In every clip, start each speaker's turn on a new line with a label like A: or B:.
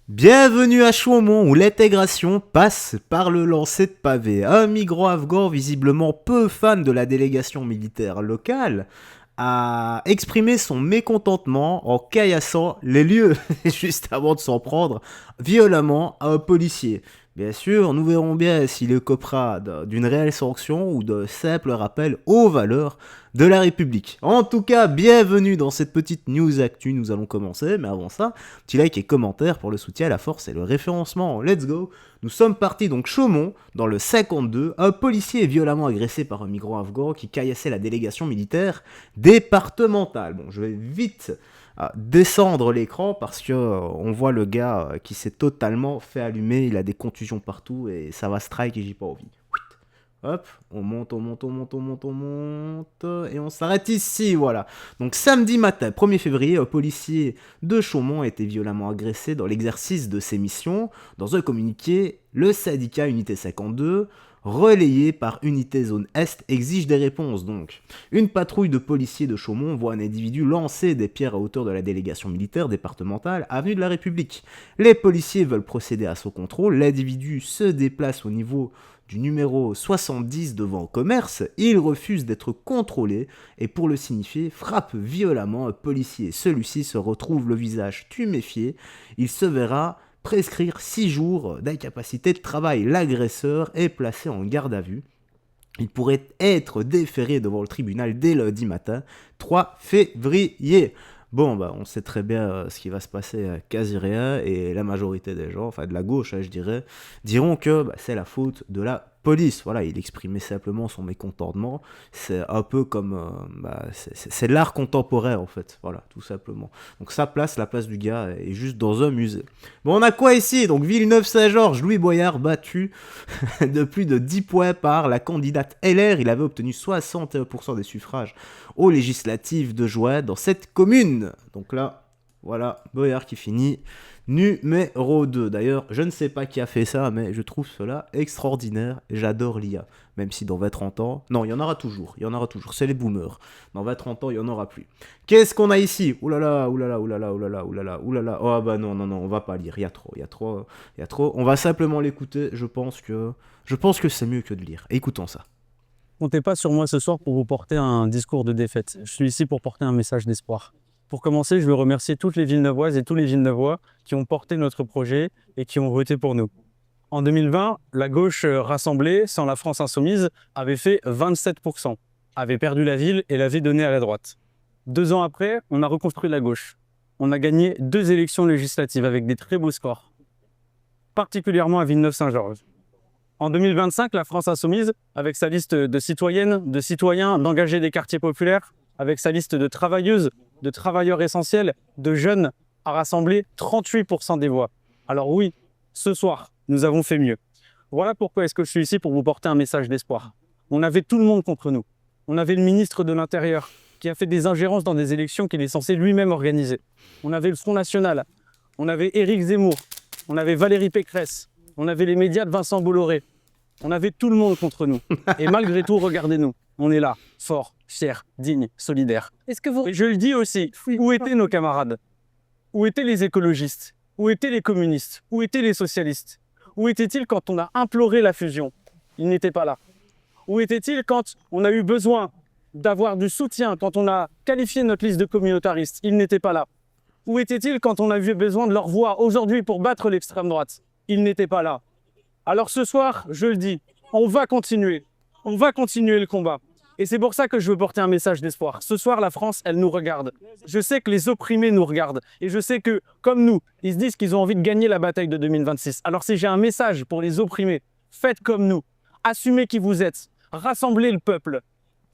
A: Bienvenue à Chaumont où l'intégration passe par le lancer de pavés. Un migrant afghan visiblement peu fan de la délégation militaire locale a exprimé son mécontentement en caillassant les lieux juste avant de s'en prendre violemment à un policier. Bien sûr, nous verrons bien s'il écopera d'une réelle sanction ou de simples rappels aux valeurs de la République. En tout cas, bienvenue dans cette petite news actu, nous allons commencer, mais avant ça, petit like et commentaire pour le soutien à la force et le référencement. Let's go. Nous sommes partis donc Chaumont, dans le 52, un policier est violemment agressé par un migrant afghan qui caillassait la délégation militaire départementale. Bon, je vais vite descendre l'écran parce que on voit le gars qui s'est totalement fait allumer, il a des contusions partout et ça va strike et j'ai pas envie. Hop, on monte, et on s'arrête ici, voilà. Donc samedi matin, 1er février, un policier de Chaumont a été violemment agressé dans l'exercice de ses missions. Dans un communiqué, le syndicat Unité 52, relayé par Unité Zone Est, exige des réponses donc. Une patrouille de policiers de Chaumont voit un individu lancer des pierres à hauteur de la délégation militaire départementale avenue de la République. Les policiers veulent procéder à son contrôle, l'individu se déplace au niveau du numéro 70 devant commerce, il refuse d'être contrôlé et pour le signifier, frappe violemment un policier. Celui-ci se retrouve le visage tuméfié, il se verra prescrire 6 jours d'incapacité de travail. L'agresseur est placé en garde à vue. Il pourrait être déféré devant le tribunal dès lundi matin, 3 février. Bon, bah, on sait très bien ce qui va se passer quasi rien, et la majorité des gens, enfin de la gauche, je dirais, diront que c'est la faute de la police. Voilà, il exprimait simplement son mécontentement. C'est un peu comme... c'est l'art contemporain, en fait. Voilà, tout simplement. Donc sa place, la place du gars, est juste dans un musée. Bon, on a quoi ici? Donc Villeneuve-Saint-Georges, Louis Boyard battu de plus de 10 points par la candidate LR. Il avait obtenu 61% des suffrages aux législatives de juin dans cette commune. Donc là, voilà, Boyard qui finit numéro 2. D'ailleurs, je ne sais pas qui a fait ça, mais je trouve cela extraordinaire. J'adore l'IA. Même si dans 20-30 ans... Non, il y en aura toujours. C'est les boomers. Dans 20-30 ans, il n'y en aura plus. Qu'est-ce qu'on a ici? Oulala. Oh bah non, on va pas lire. Il y a trop. On va simplement l'écouter. Je pense que c'est mieux que de lire. Écoutons ça.
B: Comptez pas sur moi ce soir pour vous porter un discours de défaite. Je suis ici pour porter un message d'espoir. Pour commencer, je veux remercier toutes les Villeneuvoises et tous les Villeneuvois qui ont porté notre projet et qui ont voté pour nous. En 2020, la gauche rassemblée, sans la France insoumise, avait fait 27%, avait perdu la ville et l'avait donnée à la droite. 2 ans après, on a reconstruit la gauche. On a gagné 2 élections législatives avec des très beaux scores, particulièrement à Villeneuve-Saint-Georges. En 2025, la France insoumise, avec sa liste de citoyennes, de citoyens, d'engagés des quartiers populaires, avec sa liste de travailleuses, de travailleurs essentiels, de jeunes, a rassemblé 38% des voix. Alors oui, ce soir, nous avons fait mieux. Voilà pourquoi est-ce que je suis ici pour vous porter un message d'espoir. On avait tout le monde contre nous. On avait le ministre de l'Intérieur qui a fait des ingérences dans des élections qu'il est censé lui-même organiser. On avait le Front National. On avait Éric Zemmour. On avait Valérie Pécresse. On avait les médias de Vincent Bolloré. On avait tout le monde contre nous. Et malgré tout, regardez-nous. On est là, forts, fiers, dignes, solidaires.
C: Est-ce que vous...
B: Et je le dis aussi, où étaient nos camarades? Où étaient les écologistes? Où étaient les communistes? Où étaient les socialistes? Où étaient-ils quand on a imploré la fusion? Ils n'étaient pas là. Où étaient-ils quand on a eu besoin d'avoir du soutien, quand on a qualifié notre liste de communautaristes? Ils n'étaient pas là. Où étaient-ils quand on a eu besoin de leur voix aujourd'hui pour battre l'extrême droite? Ils n'étaient pas là. Alors ce soir, je le dis, on va continuer le combat. Et c'est pour ça que je veux porter un message d'espoir. Ce soir, la France, elle nous regarde. Je sais que les opprimés nous regardent. Et je sais que, comme nous, ils se disent qu'ils ont envie de gagner la bataille de 2026. Alors si j'ai un message pour les opprimés, faites comme nous. Assumez qui vous êtes. Rassemblez le peuple.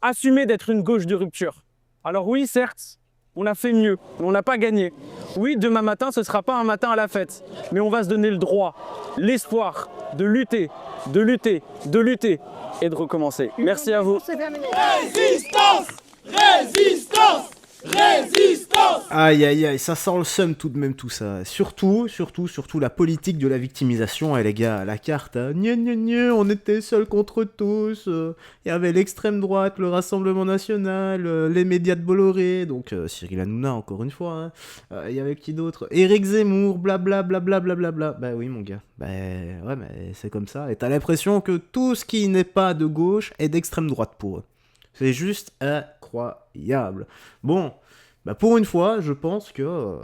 B: Assumez d'être une gauche de rupture. Alors oui, certes, on a fait mieux, mais on n'a pas gagné. Oui, demain matin, ce ne sera pas un matin à la fête. Mais on va se donner le droit, l'espoir de lutter et de recommencer. Merci à vous.
D: Résistance! Résistance!
A: Aïe aïe aïe, ça sent le seum tout de même tout ça. Surtout la politique de la victimisation, les gars, à la carte. Hein. Gna gna gna, on était seuls contre tous. Il y avait l'extrême droite, le Rassemblement National, les médias de Bolloré, donc Cyril Hanouna encore une fois. Hein. Il y avait qui d'autre? Éric Zemmour, blablabla. Bah oui mon gars, bah ouais mais c'est comme ça. Et t'as l'impression que tout ce qui n'est pas de gauche est d'extrême droite pour eux. C'est juste incroyable. Bon... Bah pour une fois, je pense que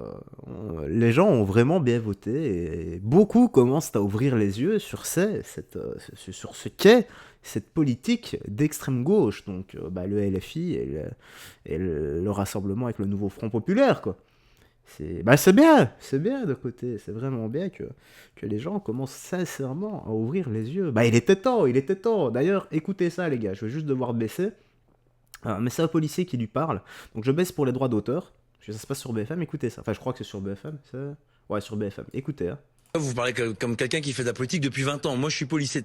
A: les gens ont vraiment bien voté et beaucoup commencent à ouvrir les yeux sur sur ce qu'est cette politique d'extrême gauche, donc le LFI et le rassemblement avec le nouveau Front Populaire, quoi. C'est bien de côté, c'est vraiment bien que les gens commencent sincèrement à ouvrir les yeux. Bah il était temps. D'ailleurs, écoutez ça les gars, je vais juste devoir baisser. Mais c'est un policier qui lui parle. Donc je baisse pour les droits d'auteur. Parce que ça se passe sur BFM, écoutez ça. Enfin, je crois que c'est sur BFM. Ouais, sur BFM. Écoutez. Hein.
C: Vous parlez comme quelqu'un qui fait de la politique depuis 20 ans. Moi, je suis policier.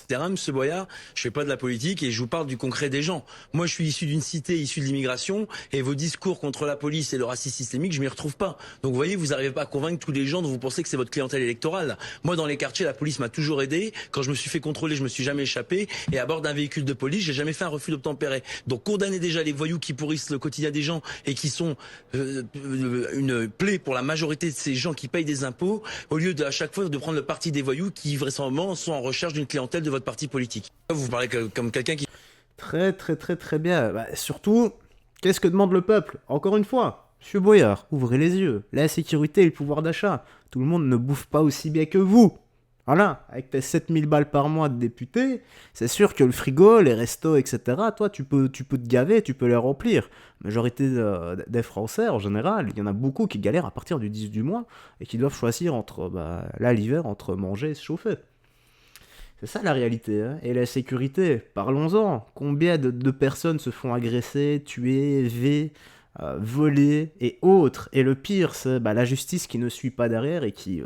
C: Terrain, monsieur Boyard, je fais pas de la politique et je vous parle du concret des gens. Moi, je suis issu d'une cité issue de l'immigration et vos discours contre la police et le racisme systémique, je m'y retrouve pas. Donc, vous voyez, vous n'arrivez pas à convaincre tous les gens dont vous pensez que c'est votre clientèle électorale. Moi, dans les quartiers, la police m'a toujours aidé. Quand je me suis fait contrôler, je me suis jamais échappé. Et à bord d'un véhicule de police, j'ai jamais fait un refus d'obtempérer. Donc, condamnez déjà les voyous qui pourrissent le quotidien des gens et qui sont une plaie pour la majorité de ces gens qui payent des impôts, au lieu de à chaque fois de prendre le parti des voyous qui vraisemblablement sont en recherche d'une clientèle de votre parti politique. Vous parlez comme quelqu'un qui...
A: Très bien. Bah, surtout, qu'est-ce que demande le peuple? Encore une fois, monsieur Boyard, ouvrez les yeux. La sécurité et le pouvoir d'achat. Tout le monde ne bouffe pas aussi bien que vous. Voilà, avec tes 7000 balles par mois de député, c'est sûr que le frigo, les restos, etc., toi, tu peux te gaver, tu peux les remplir. La majorité des Français, en général, il y en a beaucoup qui galèrent à partir du 10 du mois et qui doivent choisir l'hiver, entre manger et se chauffer. C'est ça la réalité, hein. Et la sécurité, parlons-en. Combien de personnes se font agresser, tuer, voler et autres. Et le pire, c'est la justice qui ne suit pas derrière et qui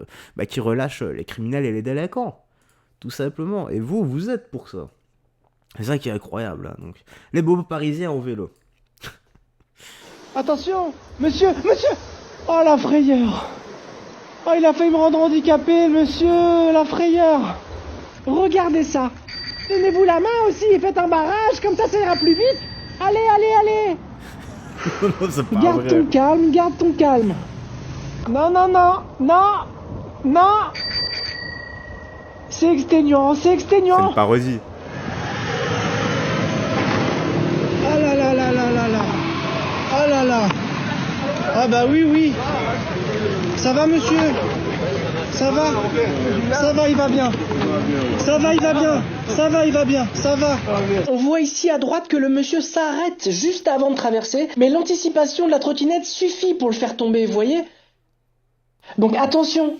A: relâche les criminels et les délinquants. Tout simplement. Et vous êtes pour ça. C'est ça qui est incroyable. Hein. Donc, les beaux parisiens en vélo.
D: Attention, monsieur. Oh la frayeur. Oh, il a failli me rendre handicapé, monsieur, la frayeur. Regardez ça. Tenez-vous la main aussi et faites un barrage, comme ça ira plus vite. Allez.
A: Non, c'est pas
D: garde
A: vrai.
D: Garde ton calme. Non. C'est exténuant.
A: C'est une parodie.
D: Oh là là. Ah bah oui. Ça va monsieur? Ça va, il va bien. On voit ici à droite que le monsieur s'arrête juste avant de traverser, mais l'anticipation de la trottinette suffit pour le faire tomber, vous voyez? Donc attention.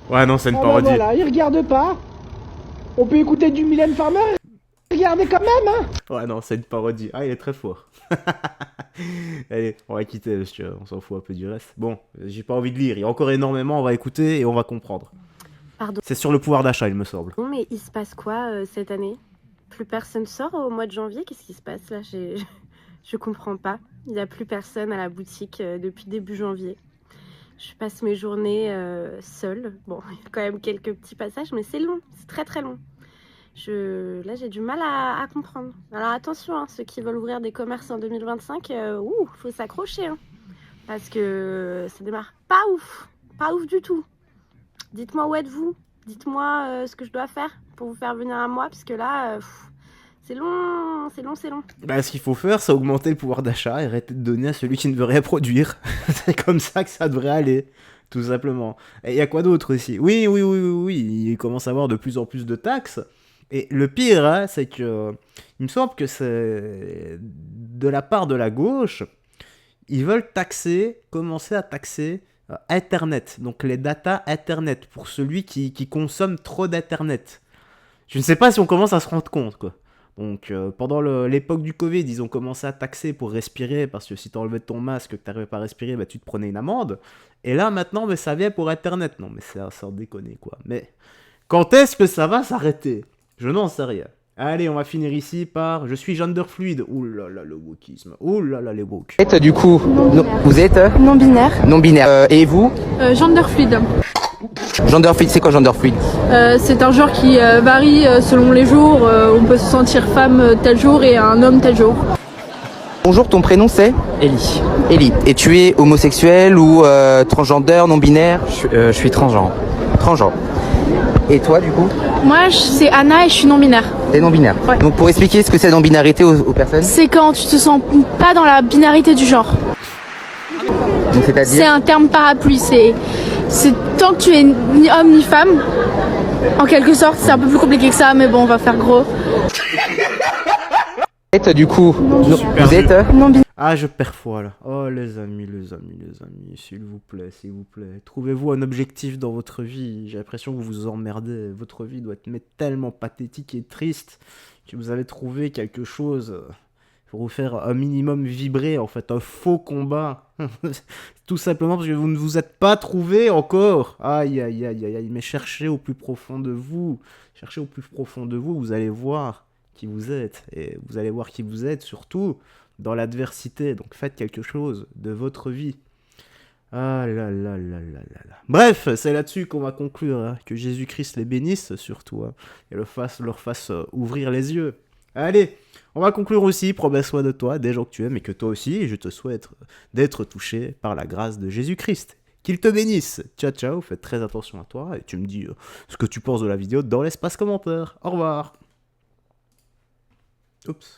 A: Ouais, non, c'est une parodie.
D: Voilà, il regarde pas. On peut écouter du Mylène Farmer. Regardez quand même, hein.
A: Ouais, non, c'est une parodie. Ah, il est très fort. Allez, on va quitter, monsieur. On s'en fout un peu du reste. Bon, j'ai pas envie de lire. Il y a encore énormément, on va écouter et on va comprendre.
E: Pardon.
A: C'est sur le pouvoir d'achat, il me semble.
E: Bon, mais il se passe quoi cette année? Plus personne sort au mois de janvier? Qu'est-ce qui se passe là? Je comprends pas. Il n'y a plus personne à la boutique depuis début janvier. Je passe mes journées seule. Bon, il y a quand même quelques petits passages, mais c'est long. C'est très long. Là, j'ai du mal à comprendre. Alors attention, hein, ceux qui veulent ouvrir des commerces en 2025, faut s'accrocher. Hein, parce que ça démarre pas ouf du tout. Dites-moi où êtes-vous? Dites-moi ce que je dois faire pour vous faire venir à moi, parce que là, c'est long.
A: Ce qu'il faut faire, c'est augmenter le pouvoir d'achat et arrêter de donner à celui qui ne veut rien produire. C'est comme ça que ça devrait aller, tout simplement. Et il y a quoi d'autre aussi? Oui, il commence à avoir de plus en plus de taxes. Et le pire, hein, c'est que il me semble que c'est de la part de la gauche, ils veulent commencer à taxer Internet, donc les data Internet, pour celui qui consomme trop d'Internet. Je ne sais pas si on commence à se rendre compte, quoi. Donc pendant l'époque du Covid, ils ont commencé à taxer pour respirer, parce que si tu enlevais ton masque, que tu n'arrivais pas à respirer, tu te prenais une amende. Et là, maintenant, ça vient pour Internet. Non, mais c'est sans déconner, quoi. Mais quand est-ce que ça va s'arrêter? Je n'en sais rien. Allez, on va finir ici par je suis genderfluide. Ouh là là, le wokisme. Ouh là là, les woke.
F: Du coup, vous êtes
G: Non-binaire.
F: non-binaire. Et vous?
G: Genderfluide.
F: Genderfluide, c'est quoi genderfluide?
G: C'est un genre qui varie selon les jours. On peut se sentir femme tel jour et un homme tel jour.
F: Bonjour, ton prénom c'est?
H: Ellie.
F: Ellie. Et tu es homosexuel ou transgenre, non-binaire?
H: Je suis transgenre.
F: Transgenre. Et toi du coup?
G: Moi, c'est Anna et je suis non-binaire.
F: T'es non-binaire.
G: Ouais.
F: Donc pour expliquer ce que c'est la non-binarité aux personnes?
G: C'est quand tu te sens pas dans la binarité du genre.
F: Donc c'est-à-dire?
G: C'est un terme parapluie. C'est tant que tu es ni homme ni femme. En quelque sorte, c'est un peu plus compliqué que ça, mais bon, on va faire gros.
F: Du coup, vous êtes
A: Ah, je perds foi là. Oh, les amis, s'il vous plaît. Trouvez-vous un objectif dans votre vie. J'ai l'impression que vous vous emmerdez. Votre vie doit être tellement pathétique et triste que vous avez trouvé quelque chose pour vous faire un minimum vibrer, en fait, un faux combat. Tout simplement parce que vous ne vous êtes pas trouvé encore. Aïe, aïe, aïe, aïe, aïe. Mais cherchez au plus profond de vous. Vous allez voir qui vous êtes. Et vous allez voir qui vous êtes, surtout dans l'adversité. Donc faites quelque chose de votre vie. Ah là là là là là là. Bref, c'est là-dessus qu'on va conclure. Hein. Que Jésus-Christ les bénisse, surtout. Hein, et leur fasse ouvrir les yeux. Allez, on va conclure aussi. Prends soin de toi, des gens que tu aimes et que toi aussi. Et je te souhaite d'être touché par la grâce de Jésus-Christ. Qu'il te bénisse. Ciao, ciao. Faites très attention à toi. Et tu me dis ce que tu penses de la vidéo dans l'espace commentaire. Au revoir. Oups.